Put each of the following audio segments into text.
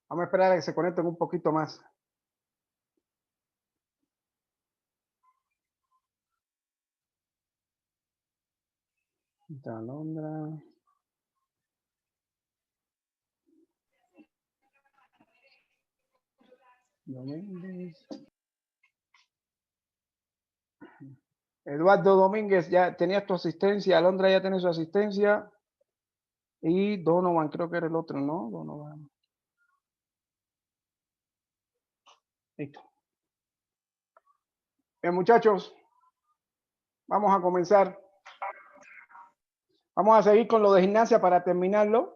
Vamos a esperar a que se conecten un poquito más. Alondra. Domínguez. Eduardo Domínguez, ya tenías tu asistencia. Alondra ya tiene su asistencia. Y Donovan, creo que era el otro, ¿no? Donovan. Listo. Bien, muchachos, vamos a comenzar. Vamos a seguir con lo de gimnasia para terminarlo.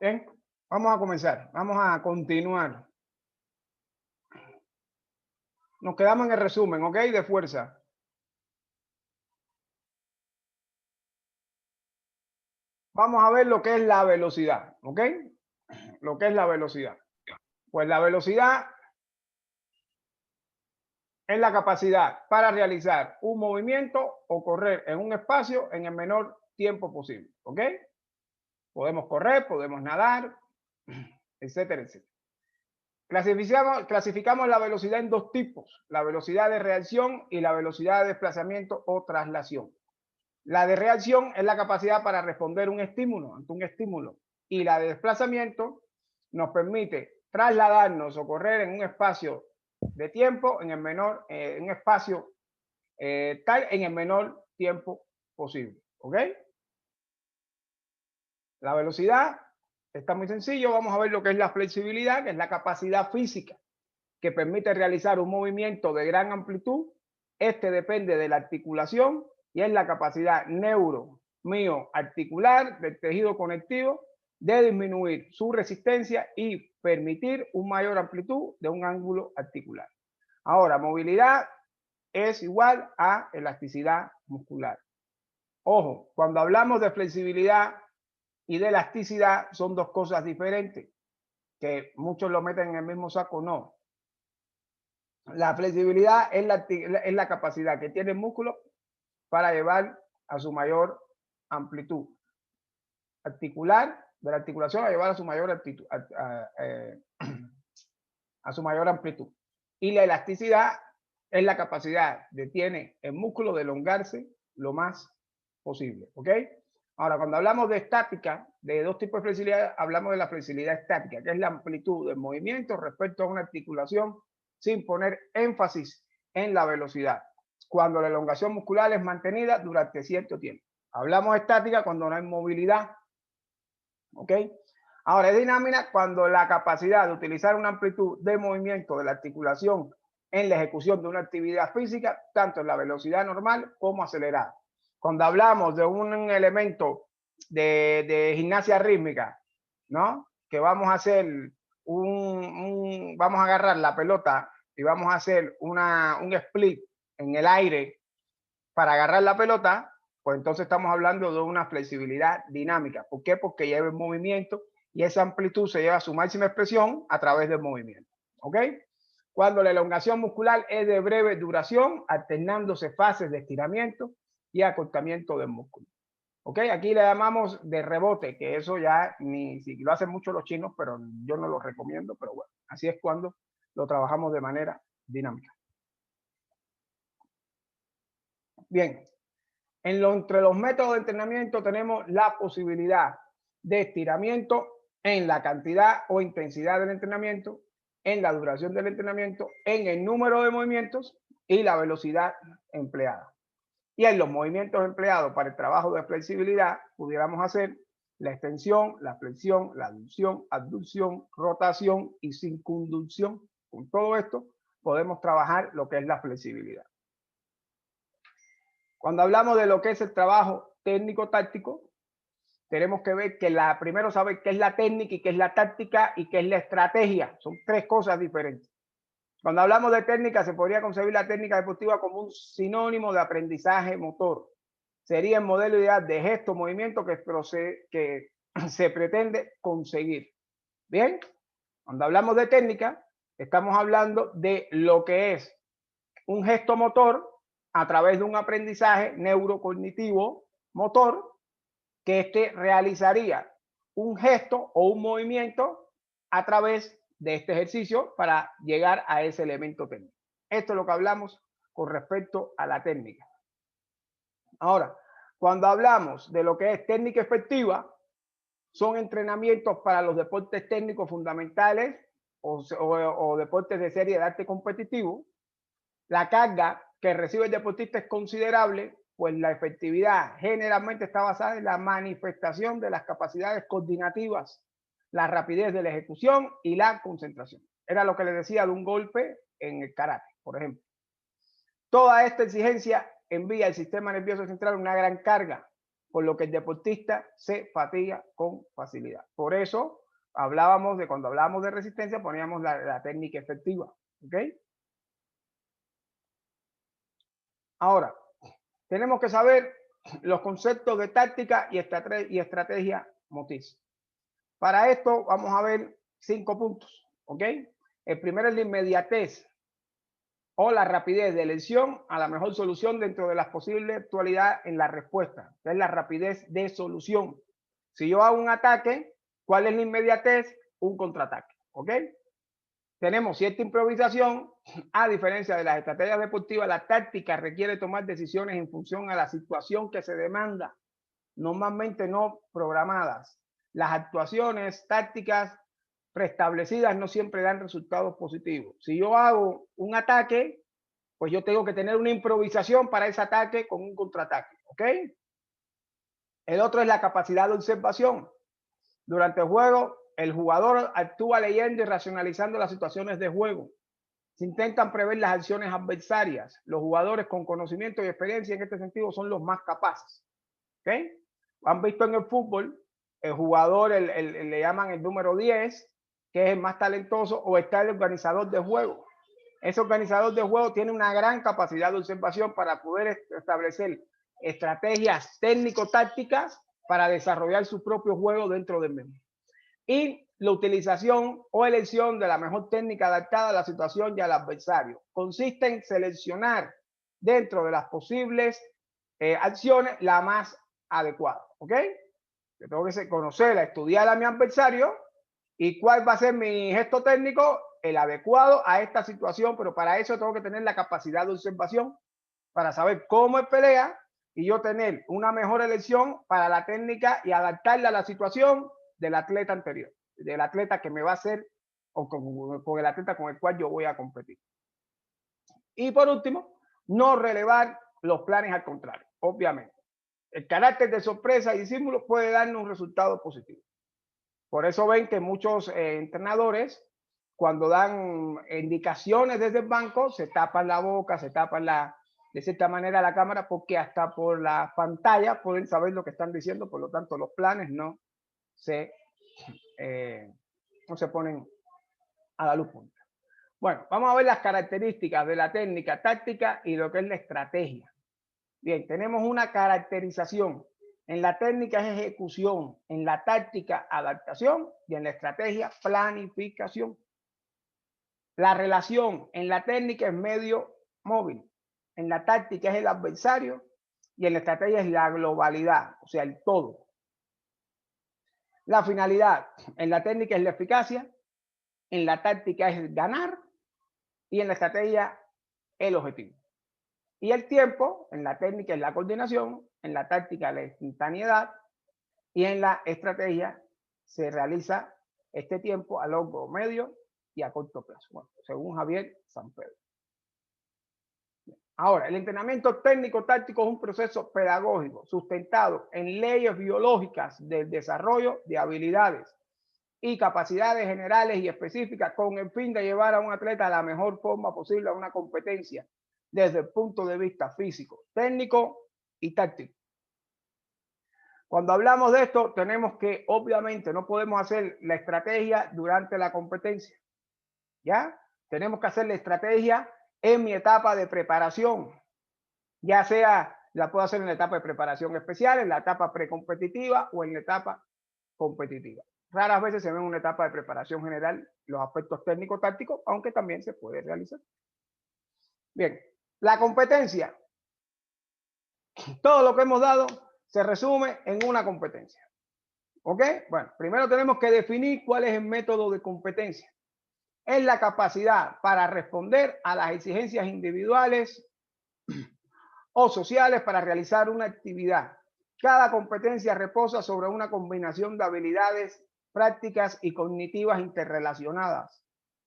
Bien, vamos a comenzar. Vamos a continuar. Nos quedamos en el resumen, ¿ok? De fuerza. Vamos a ver lo que es la velocidad, ¿ok? Lo que es la velocidad. Pues la velocidad es la capacidad para realizar un movimiento o correr en un espacio en el menor tiempo posible, ¿ok? Podemos correr, podemos nadar, etcétera, etcétera. Clasificamos la velocidad en dos tipos, la velocidad de reacción y la velocidad de desplazamiento o traslación. La de reacción es la capacidad para responder un estímulo, ante un estímulo, y la de desplazamiento nos permite trasladarnos o correr en un espacio de tiempo en el menor, en un espacio tal en el menor tiempo posible, ¿ok? La velocidad está muy sencillo, vamos a ver lo que es la flexibilidad, que es la capacidad física que permite realizar un movimiento de gran amplitud. Este depende de la articulación y es la capacidad neuromioarticular del tejido conectivo de disminuir su resistencia y permitir una mayor amplitud de un ángulo articular. Ahora, movilidad es igual a elasticidad muscular. Ojo, cuando hablamos de flexibilidad y de elasticidad son dos cosas diferentes, que muchos lo meten en el mismo saco, no. La flexibilidad es la capacidad que tiene el músculo para llevar a su mayor amplitud articular, de la articulación a llevar a su mayor amplitud, a su mayor amplitud. Y la elasticidad es la capacidad que tiene el músculo de elongarse lo más posible, ¿ok? Ahora, cuando hablamos de estática, de dos tipos de flexibilidad, hablamos de la flexibilidad estática, que es la amplitud del movimiento respecto a una articulación sin poner énfasis en la velocidad, cuando la elongación muscular es mantenida durante cierto tiempo. Hablamos de estática cuando no hay movilidad, ¿ok? Ahora, es dinámica cuando la capacidad de utilizar una amplitud de movimiento de la articulación en la ejecución de una actividad física, tanto en la velocidad normal como acelerada. Cuando hablamos de un elemento de gimnasia rítmica, ¿no? Que vamos a hacer vamos a agarrar la pelota y vamos a hacer un split en el aire para agarrar la pelota, pues entonces estamos hablando de una flexibilidad dinámica. ¿Por qué? Porque lleva el movimiento y esa amplitud se lleva a su máxima expresión a través del movimiento. ¿Ok? Cuando la elongación muscular es de breve duración, alternándose fases de estiramiento y acortamiento del músculo. ¿Ok? Aquí le llamamos de rebote, que eso ya ni si lo hacen mucho los chinos, pero yo no lo recomiendo, pero bueno, así es cuando lo trabajamos de manera dinámica. Bien, entre los métodos de entrenamiento tenemos la posibilidad de estiramiento en la cantidad o intensidad del entrenamiento, en la duración del entrenamiento, en el número de movimientos y la velocidad empleada. Y en los movimientos empleados para el trabajo de flexibilidad pudiéramos hacer la extensión, la flexión, la aducción, abducción, rotación y circunducción. Con todo esto podemos trabajar lo que es la flexibilidad. Cuando hablamos de lo que es el trabajo técnico-táctico, tenemos que ver que primero saber qué es la técnica y qué es la táctica y qué es la estrategia. Son tres cosas diferentes. Cuando hablamos de técnica, se podría concebir la técnica deportiva como un sinónimo de aprendizaje motor. sería el modelo ideal de gesto, movimiento que se pretende conseguir. Bien, cuando hablamos de técnica, estamos hablando de lo que es un gesto motor a través de un aprendizaje neurocognitivo motor que este realizaría un gesto o un movimiento a través de este ejercicio para llegar a ese elemento técnico. Esto es lo que hablamos con respecto a la técnica. Ahora, cuando hablamos de lo que es técnica efectiva, son entrenamientos para los deportes técnicos fundamentales o deportes de serie de arte competitivo. La carga que recibe el deportista es considerable, pues la efectividad generalmente está basada en la manifestación de las capacidades coordinativas, la rapidez de la ejecución y la concentración. Era lo que les decía de un golpe en el karate, por ejemplo. Toda esta exigencia envía al sistema nervioso central una gran carga, por lo que el deportista se fatiga con facilidad. Por eso cuando hablábamos de resistencia, poníamos la técnica efectiva. ¿Ok? Ahora, tenemos que saber los conceptos de táctica y estrategia motriz. Para esto vamos a ver 5 puntos. ¿Ok? El primero es la inmediatez o la rapidez de elección a la mejor solución dentro de las posibles actualidades en la respuesta. Es la rapidez de solución. Si yo hago un ataque, ¿cuál es la inmediatez? Un contraataque. ¿Ok? Tenemos cierta improvisación. A diferencia de las estrategias deportivas, la táctica requiere tomar decisiones en función a la situación que se demanda, normalmente no programadas. Las actuaciones tácticas preestablecidas no siempre dan resultados positivos. Si yo hago un ataque, pues yo tengo que tener una improvisación para ese ataque con un contraataque. ¿Ok? El otro es la capacidad de observación. Durante el juego, el jugador actúa leyendo y racionalizando las situaciones de juego. Se intentan prever las acciones adversarias. Los jugadores con conocimiento y experiencia en este sentido son los más capaces. ¿Ok? Han visto en el fútbol, el jugador, le llaman el número 10, que es el más talentoso, o está el organizador de juego. Ese organizador de juego tiene una gran capacidad de observación para poder establecer estrategias técnico-tácticas para desarrollar su propio juego dentro del mismo. Y la utilización o elección de la mejor técnica adaptada a la situación y al adversario. Consiste en seleccionar dentro de las posibles acciones la más adecuada. ¿Ok? Yo tengo que conocer, estudiar a mi adversario y cuál va a ser mi gesto técnico, el adecuado a esta situación, pero para eso tengo que tener la capacidad de observación para saber cómo es pelea y yo tener una mejor elección para la técnica y adaptarla a la situación del atleta anterior, del atleta que me va a hacer o con el atleta con el cual yo voy a competir. Y por último, no relevar los planes al contrario, obviamente. El carácter de sorpresa y disimulo puede darnos un resultado positivo. Por eso ven que muchos entrenadores, cuando dan indicaciones desde el banco, se tapan la boca, se tapan de cierta manera la cámara, porque hasta por la pantalla pueden saber lo que están diciendo. Por lo tanto, los planes no se ponen a la luz pública. Bueno, vamos a ver las características de la técnica táctica y lo que es la estrategia. Bien, tenemos una caracterización. En la técnica es ejecución, en la táctica adaptación y en la estrategia planificación. La relación en la técnica es medio móvil, en la táctica es el adversario y en la estrategia es la globalidad, o sea, el todo. La finalidad en la técnica es la eficacia, en la táctica es ganar y en la estrategia el objetivo. Y el tiempo en la técnica es la coordinación, en la táctica la instantaneidad y en la estrategia se realiza este tiempo a largo, medio y a corto plazo, bueno, según Javier Sampedro. Ahora, el entrenamiento técnico táctico es un proceso pedagógico sustentado en leyes biológicas del desarrollo de habilidades y capacidades generales y específicas con el fin de llevar a un atleta a la mejor forma posible a una competencia desde el punto de vista físico, técnico y táctico. Cuando hablamos de esto, tenemos que, obviamente, no podemos hacer la estrategia durante la competencia. ¿Ya? Tenemos que hacer la estrategia en mi etapa de preparación, ya sea La puedo hacer en la etapa de preparación especial, en la etapa precompetitiva o en la etapa competitiva. Raras veces se ve en una etapa de preparación general los aspectos técnico-tácticos, aunque también se puede realizar. Bien, la competencia. Todo lo que hemos dado se resume en una competencia. ¿Ok? Bueno, primero tenemos que definir cuál es el método de competencia. Es la capacidad para responder a las exigencias individuales o sociales para realizar una actividad. Cada competencia reposa sobre una combinación de habilidades prácticas y cognitivas interrelacionadas,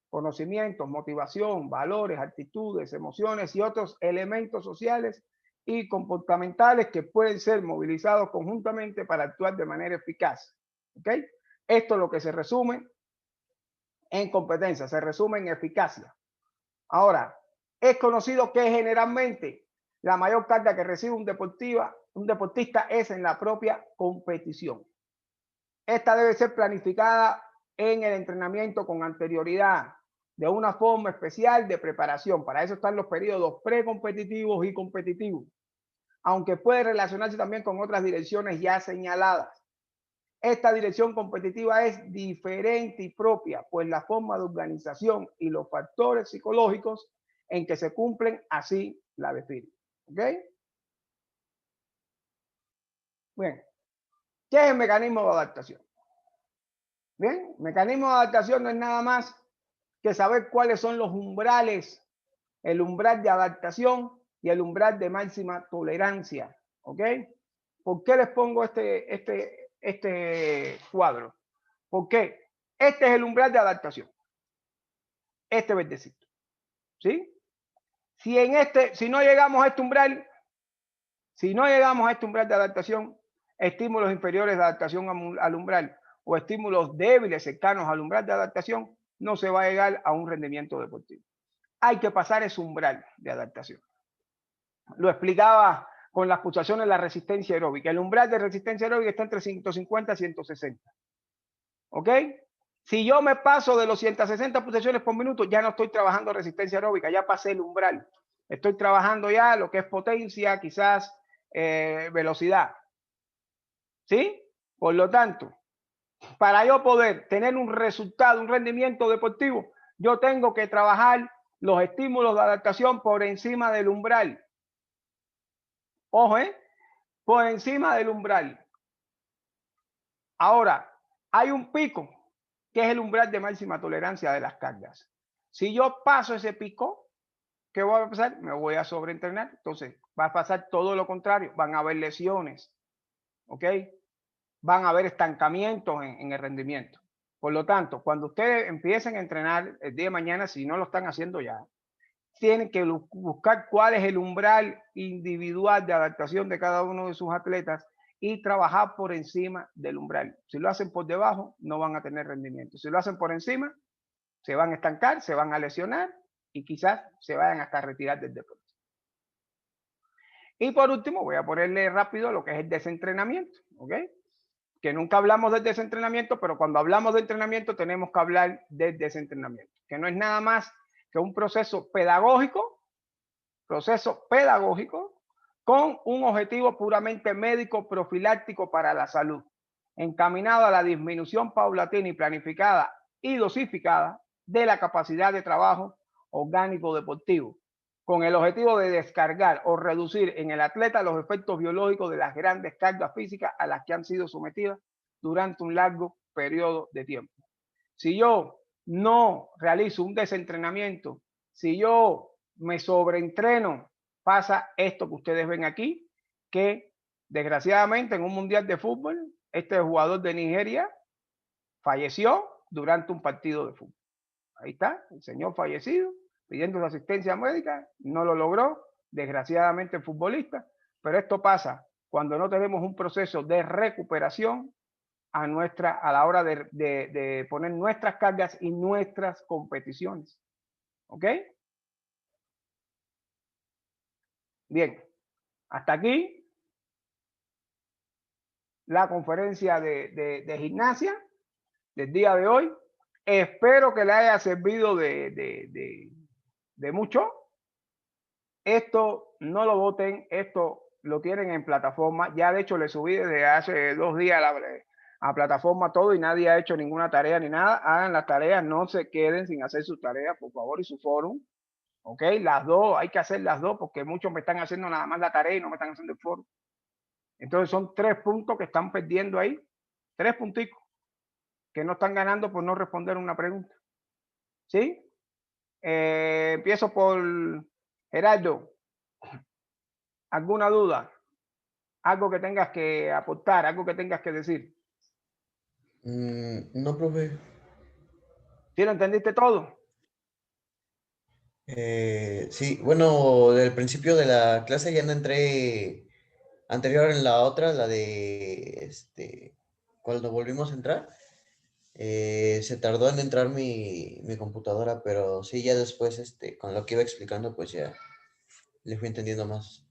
conocimientos, motivación, valores, actitudes, emociones y otros elementos sociales y comportamentales que pueden ser movilizados conjuntamente para actuar de manera eficaz. ¿Ok? Esto es lo que se resume en competencia, se resume en eficacia. Ahora, es conocido que generalmente la mayor carga que recibe un deportista es en la propia competición. Esta debe ser planificada en el entrenamiento con anterioridad, de una forma especial de preparación. Para eso están los periodos precompetitivos y competitivos, aunque puede relacionarse también con otras direcciones ya señaladas. Esta dirección competitiva es diferente y propia, pues la forma de organización y los factores psicológicos en que se cumplen así la definen. ¿Ok? Bien. ¿Qué es el mecanismo de adaptación? Bien, mecanismo de adaptación no es nada más que saber cuáles son los umbrales, el umbral de adaptación y el umbral de máxima tolerancia. ¿Ok? ¿Por qué les pongo este cuadro? Porque este es el umbral de adaptación. Este verdecito. ¿Sí? Si no llegamos a este umbral, de adaptación, estímulos inferiores de adaptación al umbral o estímulos débiles cercanos al umbral de adaptación, no se va a llegar a un rendimiento deportivo. Hay que pasar ese umbral de adaptación. Lo explicaba con las pulsaciones de la resistencia aeróbica. El umbral de resistencia aeróbica está entre 150 y 160. ¿Ok? Si yo me paso de los 160 pulsaciones por minuto, ya no estoy trabajando resistencia aeróbica, ya pasé el umbral. Estoy trabajando ya lo que es potencia, quizás velocidad. ¿Sí? Por lo tanto, para yo poder tener un resultado, un rendimiento deportivo, yo tengo que trabajar los estímulos de adaptación por encima del umbral. Ojo, por encima del umbral. Ahora, hay un pico, que es el umbral de máxima tolerancia de las cargas. Si yo paso ese pico, ¿qué va a pasar? Me voy a sobreentrenar. Entonces, va a pasar todo lo contrario. Van a haber lesiones. ¿Ok? Van a haber estancamientos en el rendimiento. Por lo tanto, cuando ustedes empiecen a entrenar el día de mañana, si no lo están haciendo ya, tienen que buscar cuál es el umbral individual de adaptación de cada uno de sus atletas y trabajar por encima del umbral. Si lo hacen por debajo, no van a tener rendimiento. Si lo hacen por encima, se van a estancar, se van a lesionar y quizás se vayan hasta retirar del deporte. Y por último, voy a ponerle rápido lo que es el desentrenamiento, ¿ok? Que nunca hablamos del desentrenamiento, pero cuando hablamos de entrenamiento tenemos que hablar del desentrenamiento, que no es nada más que un proceso pedagógico con un objetivo puramente médico profiláctico para la salud, encaminado a la disminución paulatina y planificada y dosificada de la capacidad de trabajo orgánico deportivo, con el objetivo de descargar o reducir en el atleta los efectos biológicos de las grandes cargas físicas a las que han sido sometidas durante un largo periodo de tiempo. Si yo no realizo un desentrenamiento, si yo me sobreentreno, pasa esto que ustedes ven aquí, que desgraciadamente en un mundial de fútbol, este jugador de Nigeria falleció durante un partido de fútbol. Ahí está, el señor fallecido, pidiendo su asistencia médica, no lo logró, desgraciadamente el futbolista, pero esto pasa cuando no tenemos un proceso de recuperación a la hora de poner nuestras cargas y nuestras competiciones. ¿Ok? Bien, hasta aquí la conferencia de gimnasia del día de hoy. Espero que le haya servido de mucho. Esto no lo voten, esto lo tienen en plataforma. Ya de hecho le subí desde hace 2 días a plataforma todo y nadie ha hecho ninguna tarea ni nada. Hagan las tareas, no se queden sin hacer sus tareas, por favor, y su foro. Ok, las dos, hay que hacer las dos porque muchos me están haciendo nada más la tarea y no me están haciendo el foro. Entonces son 3 puntos que están perdiendo ahí, 3 punticos que no están ganando por no responder una pregunta. ¿Sí? Empiezo por Gerardo. ¿Alguna duda? ¿Algo que tengas que aportar? ¿Algo que tengas que decir? No, profe. ¿Sí lo entendiste todo? Sí, bueno, del principio de la clase ya no entré anterior en la otra, la de cuando volvimos a entrar. Se tardó en entrar mi computadora, pero sí, ya después, con lo que iba explicando, pues ya le fui entendiendo más.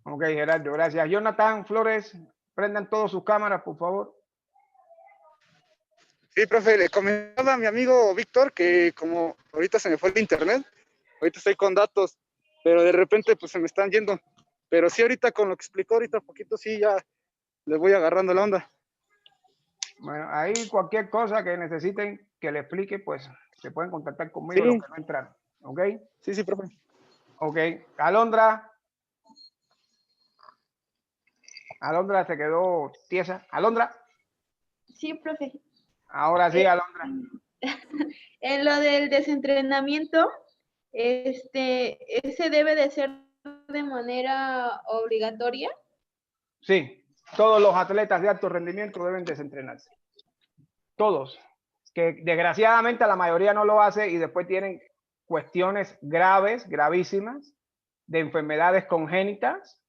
Ok, Gerardo, gracias. Jonathan Flores, prendan todas sus cámaras, por favor. Sí, profe, le comentaba a mi amigo Víctor que como ahorita se me fue el internet, ahorita estoy con datos, pero de repente pues se me están yendo. Pero sí, ahorita con lo que explicó ahorita poquito, sí, ya le voy agarrando la onda. Bueno, ahí cualquier cosa que necesiten que le explique, pues se pueden contactar conmigo los Sí, que no entraron. ¿Ok? sí, profe. Ok. Alondra. Alondra se quedó tiesa. Alondra. Sí, profe. Ahora sí, Alondra. En lo del desentrenamiento, ese debe de ser de manera obligatoria. Sí, todos los atletas de alto rendimiento deben desentrenarse. Todos. Que desgraciadamente la mayoría no lo hace y después tienen cuestiones graves, gravísimas, de enfermedades congénitas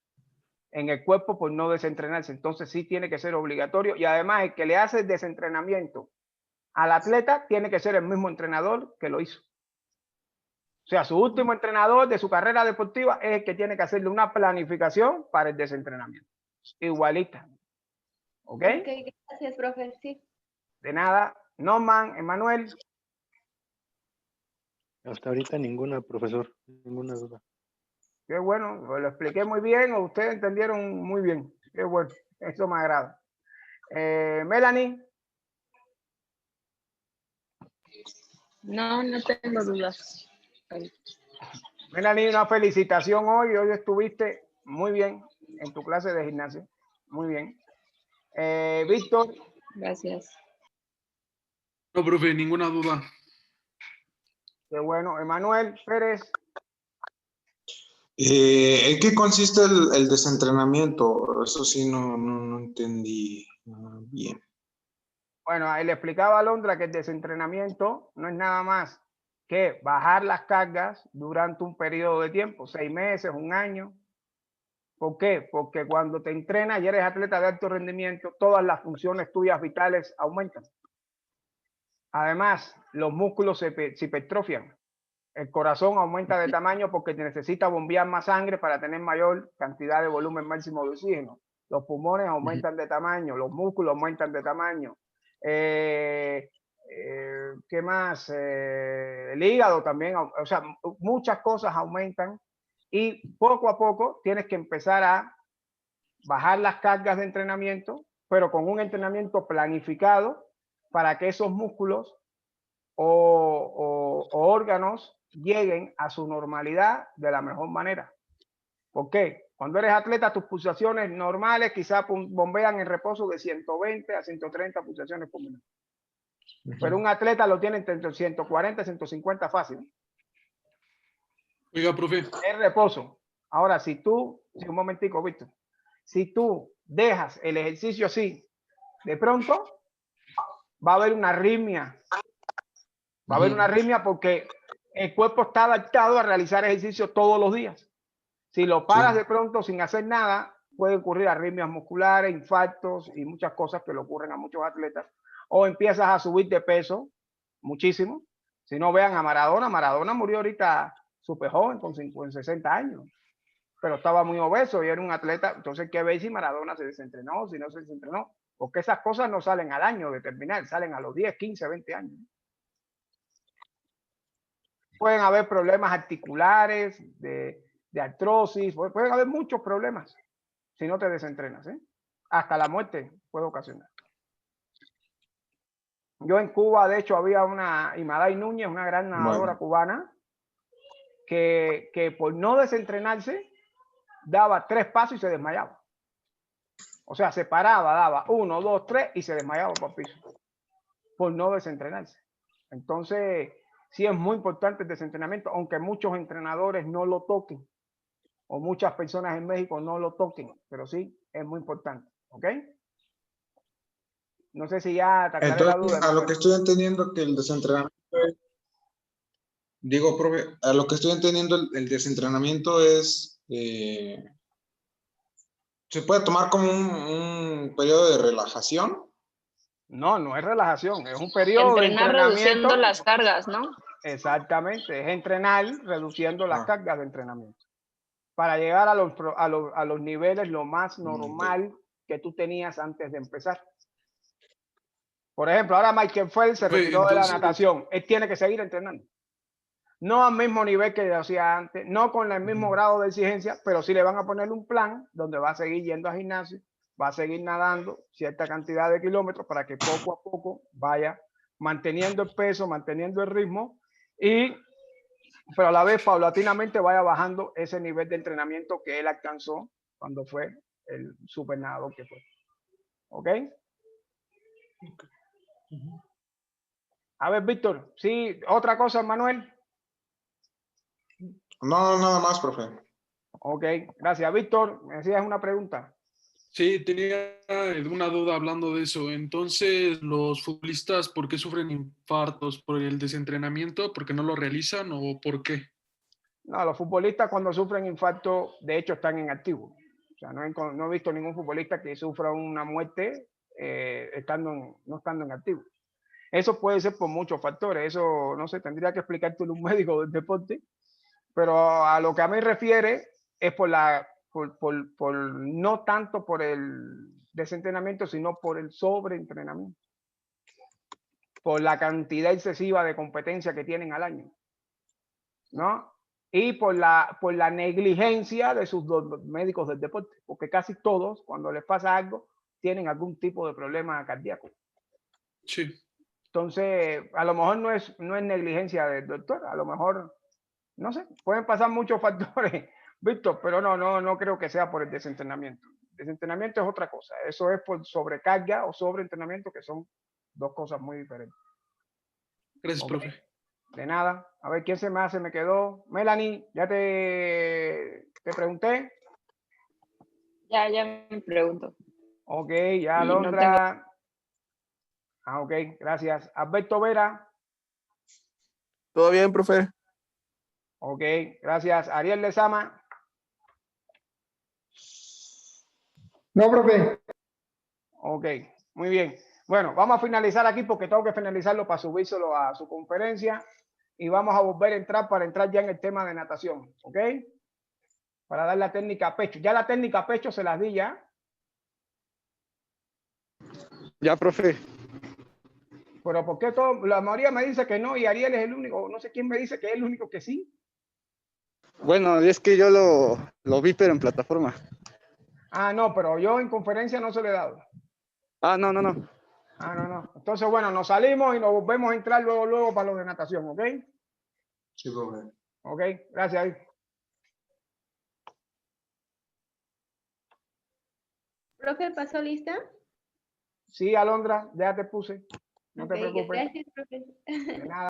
en el cuerpo por no desentrenarse. Entonces sí tiene que ser obligatorio y además el que le hace el desentrenamiento al atleta tiene que ser el mismo entrenador que lo hizo. O sea, su último entrenador de su carrera deportiva es el que tiene que hacerle una planificación para el desentrenamiento. Igualita. ¿Ok? Ok, gracias, profe. Sí. De nada. Norman, Emanuel. Hasta ahorita ninguna, profesor, ninguna duda. Qué bueno, lo expliqué muy bien, o ustedes entendieron muy bien. Qué bueno, eso me agrada. Melanie. No, no tengo dudas. Melanie, una felicitación hoy. Hoy estuviste muy bien en tu clase de gimnasio. Muy bien. Víctor. Gracias. No, profe, ninguna duda. Qué bueno. Emanuel Pérez. ¿En qué consiste el desentrenamiento? Eso sí, no entendí bien. Bueno, ahí le explicaba a Alondra que el desentrenamiento no es nada más que bajar las cargas durante un periodo de tiempo, 6 meses, 1 año. ¿Por qué? Porque cuando te entrenas y eres atleta de alto rendimiento, todas las funciones tuyas vitales aumentan. Además, los músculos se hipertrofian. El corazón aumenta de tamaño porque necesita bombear más sangre para tener mayor cantidad de volumen máximo de oxígeno. Los pulmones aumentan de tamaño, los músculos aumentan de tamaño. ¿Qué más? El hígado también, o sea, muchas cosas aumentan y poco a poco tienes que empezar a bajar las cargas de entrenamiento, pero con un entrenamiento planificado para que esos músculos o órganos lleguen a su normalidad de la mejor manera. ¿Por qué? Cuando eres atleta, tus pulsaciones normales quizás bombean en reposo de 120 a 130 pulsaciones por minuto. Pero un atleta lo tiene entre 140 y 150 fácil. Oiga, profe. Es reposo. Ahora, si tú, un momentico, Víctor, si tú dejas el ejercicio así, de pronto va a haber una arritmia. Va a haber una arritmia porque el cuerpo está adaptado a realizar ejercicio todos los días. Si lo paras de pronto sin hacer nada, puede ocurrir arritmias musculares, infartos y muchas cosas que le ocurren a muchos atletas. O empiezas a subir de peso muchísimo. Si no, vean a Maradona. Maradona murió ahorita súper joven, con 60 años. Pero estaba muy obeso y era un atleta. Entonces hay que ver si Maradona se desentrenó, si no se desentrenó. Porque esas cosas no salen al año de terminar, salen a los 10, 15, 20 años. Pueden haber problemas articulares, de de artrosis, pueden haber muchos problemas si no te desentrenas, ¿eh? Hasta la muerte puede ocasionar. Yo en Cuba, de hecho, había una Imaday Núñez, una gran nadadora cubana, que por no desentrenarse, daba 3 pasos y se desmayaba. O sea, se paraba, daba 1, 2, 3 y se desmayaba por piso, por no desentrenarse. Entonces, sí es muy importante el desentrenamiento, aunque muchos entrenadores no lo toquen, o muchas personas en México no lo toquen, pero sí es muy importante, ¿ok? No sé si ya te aclaré la Entonces, duda. a lo que estoy entendiendo que el desentrenamiento es, digo, profe, a lo que estoy entendiendo el desentrenamiento es, se puede tomar como un periodo de relajación. No, no es relajación, es un periodo de Entrenar entrenamiento. reduciendo las cargas, ¿no? Exactamente, es entrenar reduciendo las cargas de entrenamiento para llegar a los niveles lo más normal que tú tenías antes de empezar. Por ejemplo, ahora Michael Phelps se Profe, retiró de la entonces- natación. Él tiene que seguir entrenando. No al mismo nivel que hacía antes, no con el mismo grado de exigencia, pero sí le van a poner un plan donde va a seguir yendo al gimnasio, va a seguir nadando cierta cantidad de kilómetros para que poco a poco vaya manteniendo el peso, manteniendo el ritmo pero a la vez paulatinamente vaya bajando ese nivel de entrenamiento que él alcanzó cuando fue el supernadador que fue. ¿Ok? A ver, Víctor, sí, otra cosa, Manuel. No, nada más, profe. Ok, gracias. Víctor, me decías una pregunta. Sí, tenía una duda hablando de eso. Entonces, ¿los futbolistas por qué sufren infartos? ¿Por el desentrenamiento? ¿Porque no lo realizan o por qué? No, los futbolistas cuando sufren infarto, de hecho, están en activo. O sea, no he visto ningún futbolista que sufra una muerte no estando en activo. Eso puede ser por muchos factores. Eso, no sé, tendría que explicártelo un médico del deporte. Pero a lo que a mí refiere es por no tanto por el desentrenamiento, sino por el sobreentrenamiento. Por la cantidad excesiva de competencia que tienen al año, ¿no? Y por la negligencia de sus médicos del deporte, porque casi todos, cuando les pasa algo, tienen algún tipo de problema cardíaco. Sí. Entonces, a lo mejor no es negligencia del doctor, a lo mejor, no sé, pueden pasar muchos factores, Víctor, pero no creo que sea por el desentrenamiento. Desentrenamiento es otra cosa, eso es por sobrecarga o sobreentrenamiento, que son dos cosas muy diferentes. Gracias, Ok. profe. De nada. A ver, ¿quién se me quedó? Melanie, ya te pregunté. Ya me pregunto. Ok, ya Y no Alondra. Ok, gracias. Alberto Vera. ¿Todo bien, profe? Ok, gracias. Ariel Lezama. No, profe. Ok, muy bien. Bueno, vamos a finalizar aquí porque tengo que finalizarlo para subírselo a su conferencia y vamos a volver a entrar para entrar ya en el tema de natación, ¿ok? Para dar la técnica a pecho. Ya la técnica a pecho se las di ya. Ya, profe. Pero ¿por qué la mayoría me dice que no y Ariel es el único? No sé quién me dice que es el único que sí. Bueno, es que yo lo vi, pero en plataforma. Ah, no, pero yo en conferencia no se le he dado. Ah, no. Ah, no. Entonces, bueno, nos salimos y nos volvemos a entrar luego para lo de natación, ¿ok? Sí, profe. Ok, gracias. Profe, ¿pasó lista? Sí, Alondra, ya te puse. No te Ok, preocupes. gracias, profe. De nada.